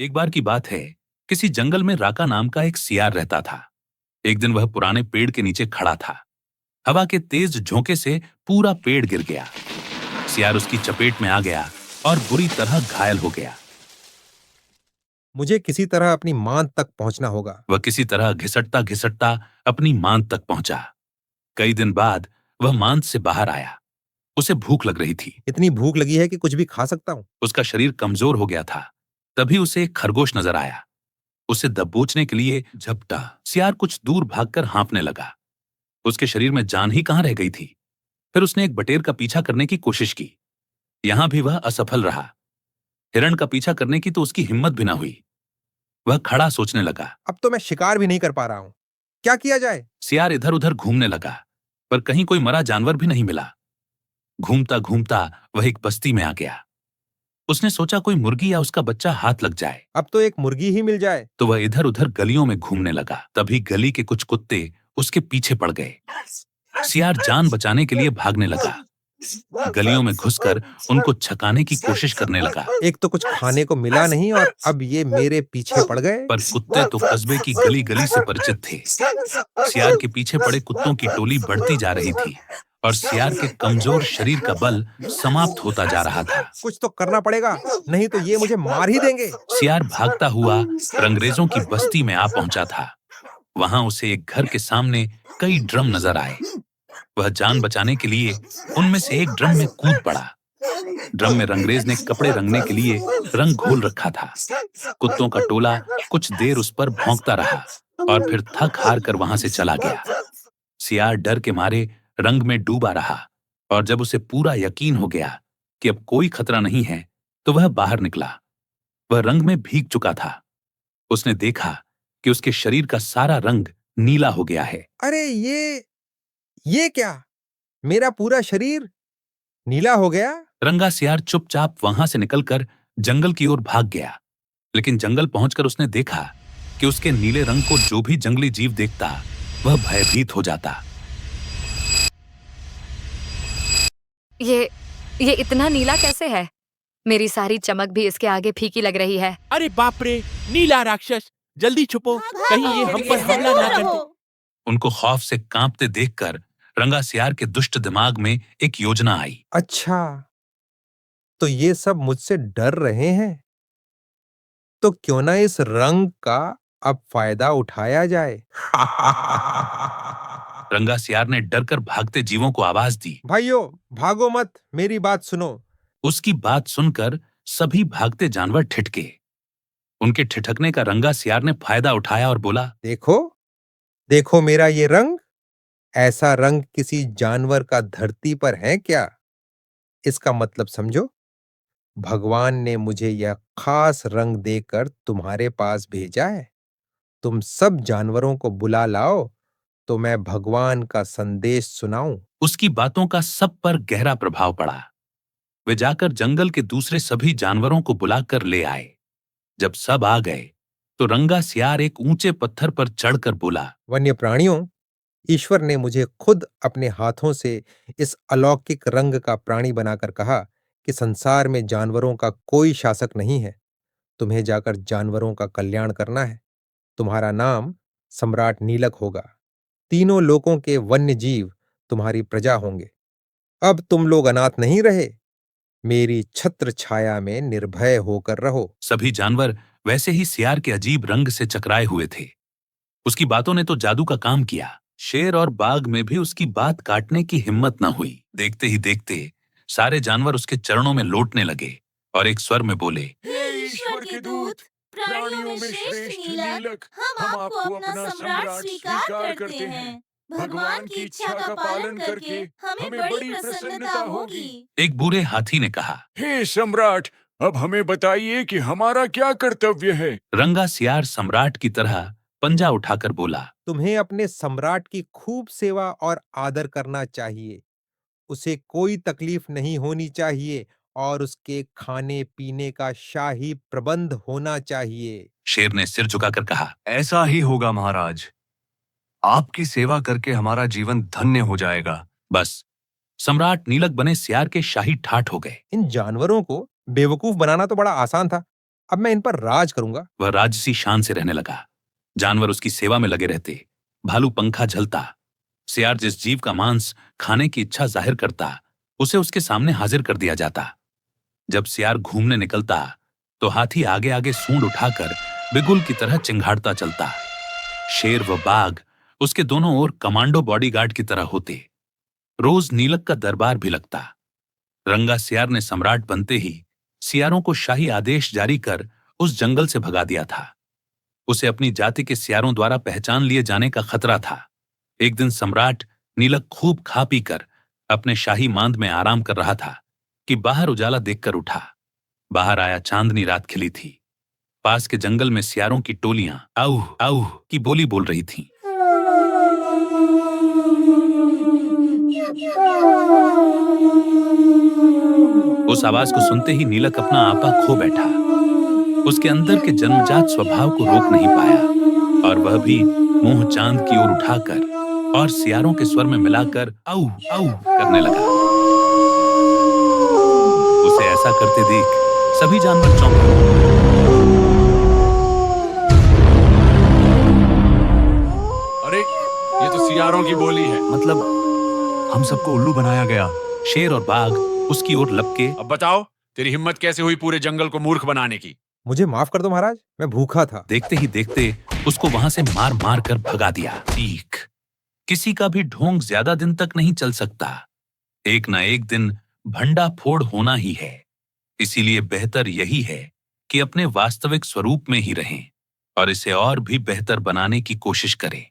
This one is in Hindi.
एक बार की बात है, किसी जंगल में राका नाम का एक सियार रहता था। एक दिन वह पुराने पेड़ के नीचे खड़ा था। हवा के तेज झोंके से पूरा पेड़ गिर गया। सियार उसकी चपेट में आ गया और बुरी तरह घायल हो गया। मुझे किसी तरह अपनी मांद तक पहुंचना होगा। वह किसी तरह घिसटता घिसटता अपनी मांद तक पहुंचा। कई दिन बाद वह मांद से बाहर आया। उसे भूख लग रही थी। इतनी भूख लगी है कि कुछ भी खा सकता हूं। उसका शरीर कमजोर हो गया था। तभी उसे एक खरगोश नजर आया। उसे दबोचने के लिए झपटा। सियार कुछ दूर भागकर हाँफने लगा। उसके शरीर में जान ही कहां रह गई थी। फिर उसने एक बटेर का पीछा करने की कोशिश की। यहां भी वह असफल रहा। हिरण का पीछा करने की तो उसकी हिम्मत भी ना हुई। वह खड़ा सोचने लगा। अब तो मैं शिकार भी नहीं कर पा रहा हूं। क्या किया जाए? सियार इधर उधर घूमने लगा, पर कहीं कोई मरा जानवर भी नहीं मिला। घूमता घूमता वह एक बस्ती में आ गया। उसने सोचा कोई मुर्गी या उसका बच्चा हाथ लग जाए। अब तो एक मुर्गी ही मिल जाए। तो वह इधर उधर गलियों में घूमने लगा। तभी गली के कुछ कुत्ते उसके पीछे पड़ गए। सियार जान बचाने के लिए भागने लगा। गलियों में घुसकर उनको छकाने की कोशिश करने लगा। एक तो कुछ खाने को मिला नहीं और अब ये मेरे पीछे पड़ गए। पर कुत्ते तो कस्बे की गली गली से परिचित थे। सियार के पीछे पड़े कुत्तों की टोली बढ़ती जा रही थी और सियार के कमजोर शरीर का बल समाप्त होता जा रहा था। कुछ तो करना पड़ेगा, नहीं तो ये मुझे मार ही देंगे। सियार भागता हुआ रंगरेजों की बस्ती में आ पहुंचा था। वहां उसे एक घर के सामने कई ड्रम नजर आए। वह जान बचाने के लिए उनमें से एक ड्रम में कूद पड़ा। ड्रम में रंगरेज ने कपड़े रंगने के लिए रंग घोल रखा था। कुत्तों का टोला कुछ देर उस पर भौंकता रहा और फिर थक हार कर वहां से चला गया। सियार डर के मारे रंग में डूबा रहा और जब उसे पूरा यकीन हो गया कि अब कोई खतरा नहीं है, तो वह बाहर निकला। वह रंग में भीग चुका था। उसने देखा कि उसके शरीर का सारा रंग नीला हो गया है। अरे ये क्या? मेरा पूरा शरीर नीला हो गया। रंगा सियार चुपचाप वहां से निकलकर जंगल की ओर भाग गया। लेकिन जंगल पहुंचकर उसने देखा कि उसके नीले रंग को जो भी जंगली जीव देखता, वह भयभीत हो जाता। ये इतना नीला कैसे है? मेरी सारी चमक भी इसके आगे फीकी लग रही है। अरे बाप रे, नीला राक्षस, जल्दी छुपो, कहीं ये हम पर हमला ना कर दे। उनको खौफ से कांपते देखकर रंगा सियार के दुष्ट दिमाग में एक योजना आई। अच्छा, तो ये सब मुझसे डर रहे हैं। तो क्यों ना इस रंग का अब फायदा उठाया जाए। रंगा सियार ने डरकर भागते जीवों को आवाज दी। भाइयों, भागो मत, मेरी बात सुनो। उसकी बात सुनकर सभी भागते जानवर ठिठके। उनके ठिठकने का रंगा सियार ने फायदा उठाया और बोला, देखो, देखो मेरा ये रंग। ऐसा रंग किसी जानवर का धरती पर है क्या? इसका मतलब समझो। भगवान ने मुझे यह खास रंग देकर तुम्हारे पास भेजा है। तुम सब जानवरों को बुला लाओ तो मैं भगवान का संदेश सुनाऊं। उसकी बातों का सब पर गहरा प्रभाव पड़ा। वे जाकर जंगल के दूसरे सभी जानवरों को बुलाकर ले आए। जब सब आ गए तो रंगा सियार एक ऊंचे पत्थर पर चढ़कर बोला, वन्य प्राणियों, ईश्वर ने मुझे खुद अपने हाथों से इस अलौकिक रंग का प्राणी बनाकर कहा कि संसार में जानवरों का कोई शासक नहीं है। तुम्हें जाकर जानवरों का कल्याण करना है। तुम्हारा नाम सम्राट नीलक होगा। तीनों लोकों के वन्य जीव तुम्हारी प्रजा होंगे। अब तुम लोग अनाथ नहीं रहे। मेरी छत्र छाया में निर्भय होकर रहो। सभी जानवर वैसे ही सियार के अजीब रंग से चकराए हुए थे। उसकी बातों ने तो जादू का काम किया। शेर और बाघ में भी उसकी बात काटने की हिम्मत न हुई। देखते ही देखते सारे जानवर उसके चरणों में लौटने लगे और एक स्वर में बोले, हे ईश्वर के दूत, प्राणियों में श्रेष्ठ नीलक, हम आपको अपना सम्राट स्वीकार करते हैं। भगवान की इच्छा का पालन करके हमें बड़ी प्रसन्नता होगी। एक बूढ़े हाथी ने कहा, हे सम्राट, अब हमें बताइए कि हमारा क्या कर्तव्य है। रंगा सियार सम्राट की तरह पंजा उठाकर बोला, तुम्हें अपने सम्राट की खूब सेवा और आदर करना चाहिए। उसे कोई तकलीफ नहीं होनी चाहिए और उसके खाने पीने का शाही प्रबंध होना चाहिए। शेर ने सिर झुकाकर कहा, ऐसा ही होगा महाराज। आपकी सेवा करके हमारा जीवन धन्य हो जाएगा। बस सम्राट नीलक बने सियार के शाही ठाठ हो गए। इन जानवरों को बेवकूफ बनाना तो बड़ा आसान था। अब मैं इन पर राज करूंगा। वह राजसी शान से रहने लगा। जानवर उसकी सेवा में लगे रहते। भालू पंखा झलता। सियार जिस जीव का मांस खाने की इच्छा जाहिर करता, उसे उसके सामने हाजिर कर दिया जाता। जब सियार घूमने निकलता तो हाथी आगे आगे सूंड उठाकर बिगुल की तरह चिंघाड़ता चलता। शेर व बाघ उसके दोनों ओर कमांडो बॉडीगार्ड की तरह होते। रोज नीलक का दरबार भी लगता। रंगा सियार ने सम्राट बनते ही सियारों को शाही आदेश जारी कर उस जंगल से भगा दिया था। उसे अपनी जाति के सियारों द्वारा पहचान लिए जाने का खतरा था। एक दिन सम्राट नीलक खूब खा पी कर अपने शाही मांद में आराम कर रहा था कि बाहर उजाला देखकर उठा। बाहर आया, चांदनी रात खिली थी। पास के जंगल में सियारों की टोलियां आउह आउह की बोली बोल रही थीं। उस आवाज को सुनते ही नीलक अपना आपा खो बैठा। उसके अंदर के जन्मजात स्वभाव को रोक नहीं पाया और वह भी मुंह चांद की ओर उठाकर और सियारों के स्वर में मिलाकर आऊ आऊ करने लगा। उसे ऐसा करते देख सभी जानवर चौंके। अरे ये तो सियारों की बोली है। मतलब हम सबको उल्लू बनाया गया। शेर और बाघ उसकी ओर लपके। अब बताओ, तेरी हिम्मत कैसे हुई पूरे जंगल को मूर्ख बनाने की? मुझे माफ कर दो महाराज, मैं भूखा था। देखते ही देखते उसको वहां से मार मार कर भगा दिया। ठीक, किसी का भी ढोंग ज्यादा दिन तक नहीं चल सकता। एक ना एक दिन भंडा फोड़ होना ही है। इसीलिए बेहतर यही है कि अपने वास्तविक स्वरूप में ही रहें और इसे और भी बेहतर बनाने की कोशिश करें।